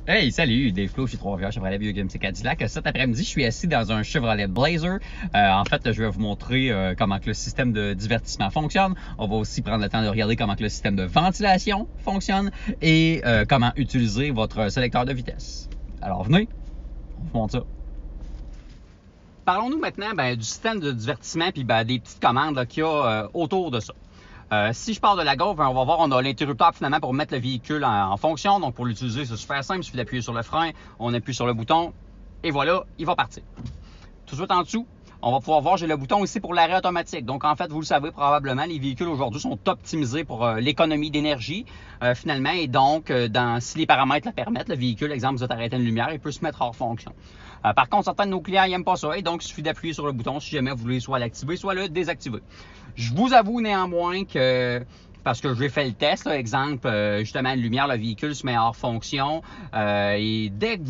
Hey, salut, Dave Flo chez Trois-Rivières Chevrolet BioGMC Cadillac. Cet après-midi, je suis assis dans un Chevrolet Blazer. En fait, je vais vous montrer comment que le système de divertissement fonctionne. On va aussi prendre le temps de regarder comment que le système de ventilation fonctionne et comment utiliser votre sélecteur de vitesse. Alors, venez, on vous montre ça. Parlons-nous maintenant du système de divertissement puis des petites commandes qu'il y a autour de ça. Si je pars de la gauche, on va voir, on a l'interrupteur finalement pour mettre le véhicule en fonction. Donc pour l'utiliser, c'est super simple, il suffit d'appuyer sur le frein, on appuie sur le bouton et voilà, il va partir. Tout de suite en dessous, on va pouvoir voir, j'ai le bouton ici pour l'arrêt automatique. Donc en fait, vous le savez probablement, les véhicules aujourd'hui sont optimisés pour l'économie d'énergie finalement. Et donc, si les paramètres le permettent, le véhicule, exemple, vous êtes arrêté une lumière, il peut se mettre hors fonction. Par contre, certains de nos clients n'aiment pas ça et donc il suffit d'appuyer sur le bouton si jamais vous voulez soit l'activer, soit le désactiver. Je vous avoue néanmoins que, parce que j'ai fait le test, là, exemple, justement, une lumière, le véhicule se met hors fonction et dès que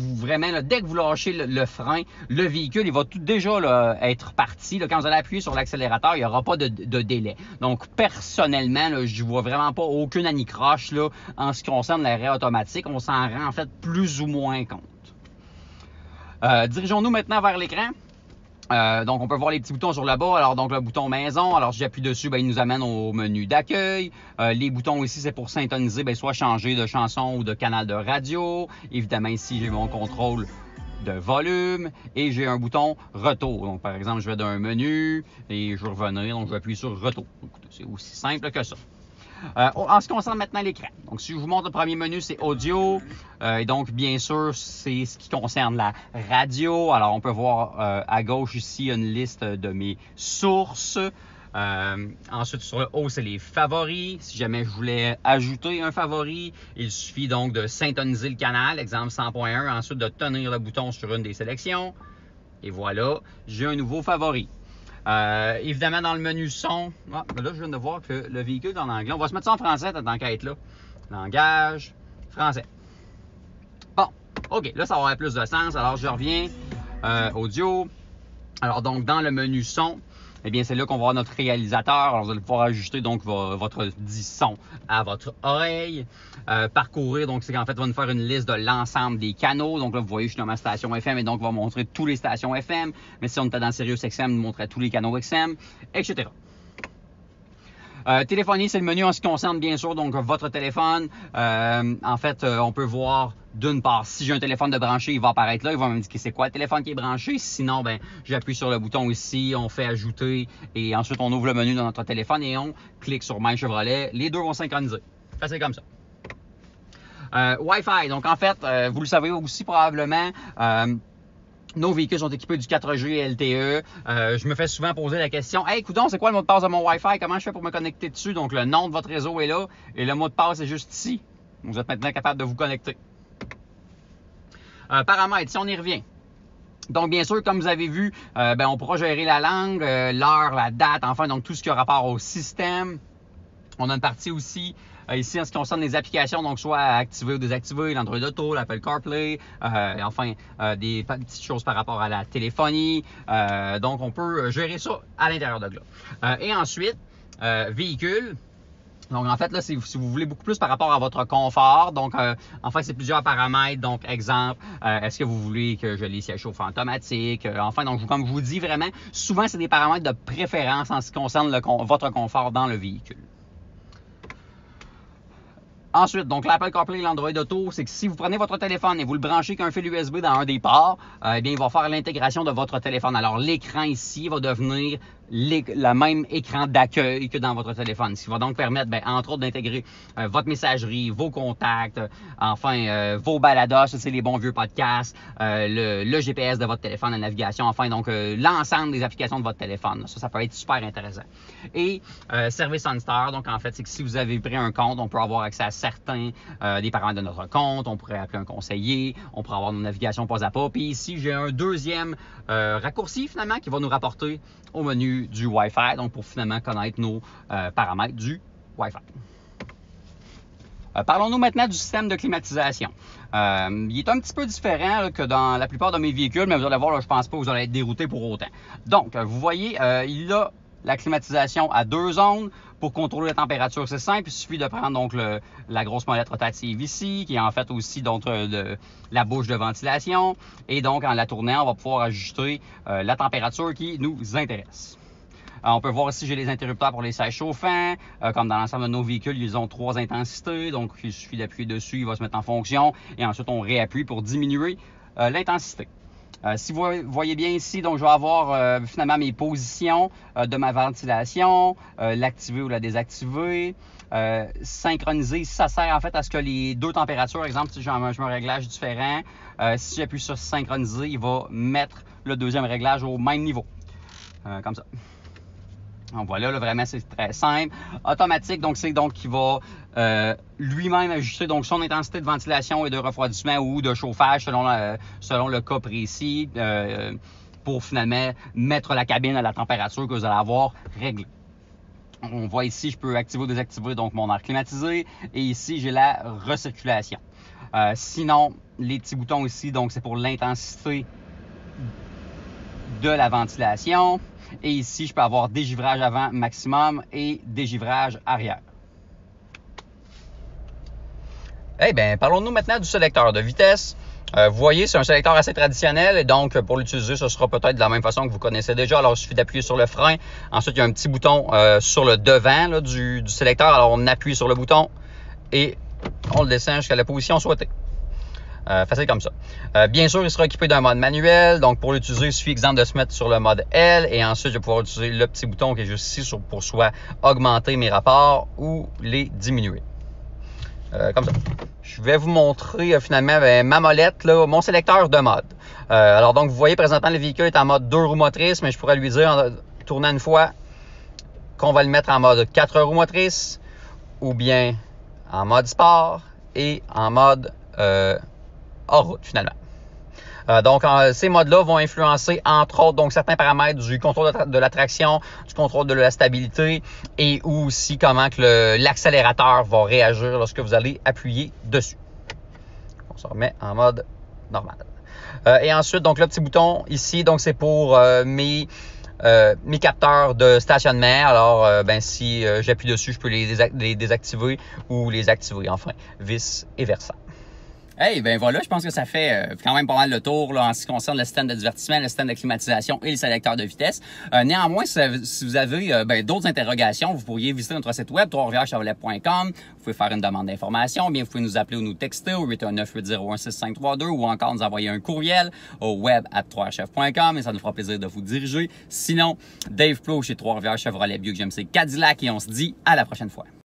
vous lâchez le frein, le véhicule, il va déjà là, être parti. Là, quand vous allez appuyer sur l'accélérateur, il n'y aura pas de délai. Donc, personnellement, là, je ne vois vraiment pas aucune anicroche là, en ce qui concerne l'arrêt automatique. On s'en rend en fait plus ou moins compte. Dirigeons-nous maintenant vers l'écran. Donc, on peut voir les petits boutons sur le bas. Alors, donc, le bouton maison. Alors, si j'appuie dessus, il nous amène au menu d'accueil. Les boutons ici, c'est pour syntoniser, soit changer de chanson ou de canal de radio. Évidemment, ici, j'ai mon contrôle de volume et j'ai un bouton retour. Donc, par exemple, je vais d'un menu et je veux revenir. Donc, je vais appuyer sur retour. C'est aussi simple que ça. En ce qui concerne maintenant l'écran, donc si je vous montre le premier menu, c'est audio. Et donc, bien sûr, c'est ce qui concerne la radio. Alors, on peut voir à gauche ici une liste de mes sources. Ensuite, sur le haut, c'est les favoris. Si jamais je voulais ajouter un favori, il suffit donc de syntoniser le canal, exemple 100.1, ensuite de tenir le bouton sur une des sélections. Et voilà, j'ai un nouveau favori. Évidemment, dans le menu son, là, je viens de voir que le véhicule est en anglais. On va se mettre ça en français, tant qu'à être là. Langage, français. Bon, OK, là, ça va avoir plus de sens. Alors, je reviens, audio. Alors, donc, dans le menu son, eh bien, c'est là qu'on va voir notre réalisateur. Alors, vous allez pouvoir ajuster donc votre dit son à votre oreille. Parcourir, donc, c'est qu'en fait, va nous faire une liste de l'ensemble des canaux. Donc là, vous voyez, je suis dans ma station FM et donc, va montrer tous les stations FM. Mais si on était dans Sirius XM, il nous montrait tous les canaux XM, etc. Téléphonie, c'est le menu en ce qui concerne bien sûr donc votre téléphone. En fait, on peut voir d'une part, si j'ai un téléphone de branché, il va apparaître là, il va m'indiquer c'est quoi le téléphone qui est branché. Sinon, j'appuie sur le bouton ici, on fait ajouter et ensuite on ouvre le menu de notre téléphone et on clique sur My Chevrolet. Les deux vont synchroniser. Facile comme ça. Wi-Fi, donc en fait, vous le savez aussi probablement, nos véhicules sont équipés du 4G LTE. Je me fais souvent poser la question, hey, coudonc, c'est quoi le mot de passe de mon Wi-Fi? Comment je fais pour me connecter dessus? Donc, le nom de votre réseau est là et le mot de passe est juste ici. Vous êtes maintenant capable de vous connecter. Paramètres, si on y revient. Donc, bien sûr, comme vous avez vu, on pourra gérer la langue, l'heure, la date, enfin, donc tout ce qui a rapport au système. On a une partie aussi ici en ce qui concerne les applications, donc soit activer ou désactiver, l'Android Auto, l'Apple CarPlay, enfin des petites choses par rapport à la téléphonie. Donc on peut gérer ça à l'intérieur de là. Et ensuite, véhicule. Donc, en fait, là, si vous voulez beaucoup plus par rapport à votre confort, donc, en fait, c'est plusieurs paramètres. Donc, exemple, est-ce que vous voulez que je les sièges chauffants automatiques? Enfin, donc, comme je vous dis vraiment, souvent, c'est des paramètres de préférence en ce qui concerne votre confort dans le véhicule. Ensuite, donc l'Apple CarPlay et l'Android Auto, c'est que si vous prenez votre téléphone et vous le branchez qu'un fil USB dans un des ports, eh bien, il va faire l'intégration de votre téléphone. Alors, l'écran ici va devenir le même écran d'accueil que dans votre téléphone. Ce qui va donc permettre, entre autres, d'intégrer votre messagerie, vos contacts, enfin, vos balados, c'est les bons vieux podcasts, le GPS de votre téléphone, la navigation, enfin, donc, l'ensemble des applications de votre téléphone. Ça peut être super intéressant. Et Service on Star, donc, en fait, c'est que si vous avez pris un compte, on peut avoir accès à certains des paramètres de notre compte. On pourrait appeler un conseiller, on pourrait avoir nos navigations pas à pas. Puis ici, j'ai un deuxième raccourci, finalement, qui va nous rapporter au menu du Wi-Fi, donc pour finalement connaître nos paramètres du Wi-Fi. Parlons-nous maintenant du système de climatisation. Il est un petit peu différent là, que dans la plupart de mes véhicules, mais vous allez voir, là, je ne pense pas que vous allez être dérouté pour autant. Donc, vous voyez, il a La climatisation à 2 zones. Pour contrôler la température, c'est simple. Il suffit de prendre donc la grosse molette rotative ici, qui est en fait aussi donc la bouche de ventilation. Et donc, en la tournant, on va pouvoir ajuster la température qui nous intéresse. On peut voir ici, j'ai les interrupteurs pour les sièges chauffants. Comme dans l'ensemble de nos véhicules, ils ont 3 intensités. Donc, il suffit d'appuyer dessus, il va se mettre en fonction. Et ensuite, on réappuie pour diminuer l'intensité. Si vous voyez bien ici, donc je vais avoir finalement mes positions de ma ventilation, l'activer ou la désactiver, synchroniser. Ici, ça sert en fait à ce que les deux températures, par exemple, si j'ai un réglage différent, si j'appuie sur synchroniser, il va mettre le deuxième réglage au même niveau, comme ça. Donc voilà, là, vraiment, c'est très simple. Automatique, donc c'est donc qui va lui-même ajuster donc son intensité de ventilation et de refroidissement ou de chauffage selon le cas précis pour finalement mettre la cabine à la température que vous allez avoir réglée. On voit ici, je peux activer ou désactiver donc mon air climatisé et ici, j'ai la recirculation. Sinon, les petits boutons ici, donc c'est pour l'intensité de la ventilation. Et ici, je peux avoir dégivrage avant maximum et dégivrage arrière. Eh bien, parlons-nous maintenant du sélecteur de vitesse. Vous voyez, c'est un sélecteur assez traditionnel et donc pour l'utiliser, ce sera peut-être de la même façon que vous connaissez déjà. Alors, il suffit d'appuyer sur le frein. Ensuite, il y a un petit bouton sur le devant là, du sélecteur. Alors, on appuie sur le bouton et on le descend jusqu'à la position souhaitée. Facile comme ça. Bien sûr, il sera équipé d'un mode manuel. Donc, pour l'utiliser, il suffit exemple de se mettre sur le mode L. Et ensuite, je vais pouvoir utiliser le petit bouton qui est juste ici pour soit augmenter mes rapports ou les diminuer. Comme ça. Je vais vous montrer finalement ma molette, là, mon sélecteur de mode. Alors, donc, vous voyez présentement, le véhicule est en mode 2 roues motrices, mais je pourrais lui dire, en tournant une fois, qu'on va le mettre en mode 4 roues motrices ou bien en mode sport et en mode hors route finalement. Donc, ces modes-là vont influencer, entre autres, donc certains paramètres du contrôle de la traction, du contrôle de la stabilité et aussi comment que l'accélérateur va réagir lorsque vous allez appuyer dessus. On se remet en mode normal. Et ensuite, donc le petit bouton ici, donc c'est pour mes capteurs de stationnement. Alors, si j'appuie dessus, je peux les désactiver ou les activer, enfin, vice et versa. Hey, ben voilà, je pense que ça fait quand même pas mal le tour là, en ce qui concerne le système de divertissement, le système de climatisation et le sélecteur de vitesse. Néanmoins, si vous avez d'autres interrogations, vous pourriez visiter notre site web, trois-rivières-chevrolet.com. Vous pouvez faire une demande d'information, bien vous pouvez nous appeler ou nous texter au 819-801-6532 ou encore nous envoyer un courriel au web@3rchef.com et ça nous fera plaisir de vous diriger. Sinon, Dave Plot chez Trois-Rivières Chevrolet Buick GMC Cadillac et on se dit à la prochaine fois.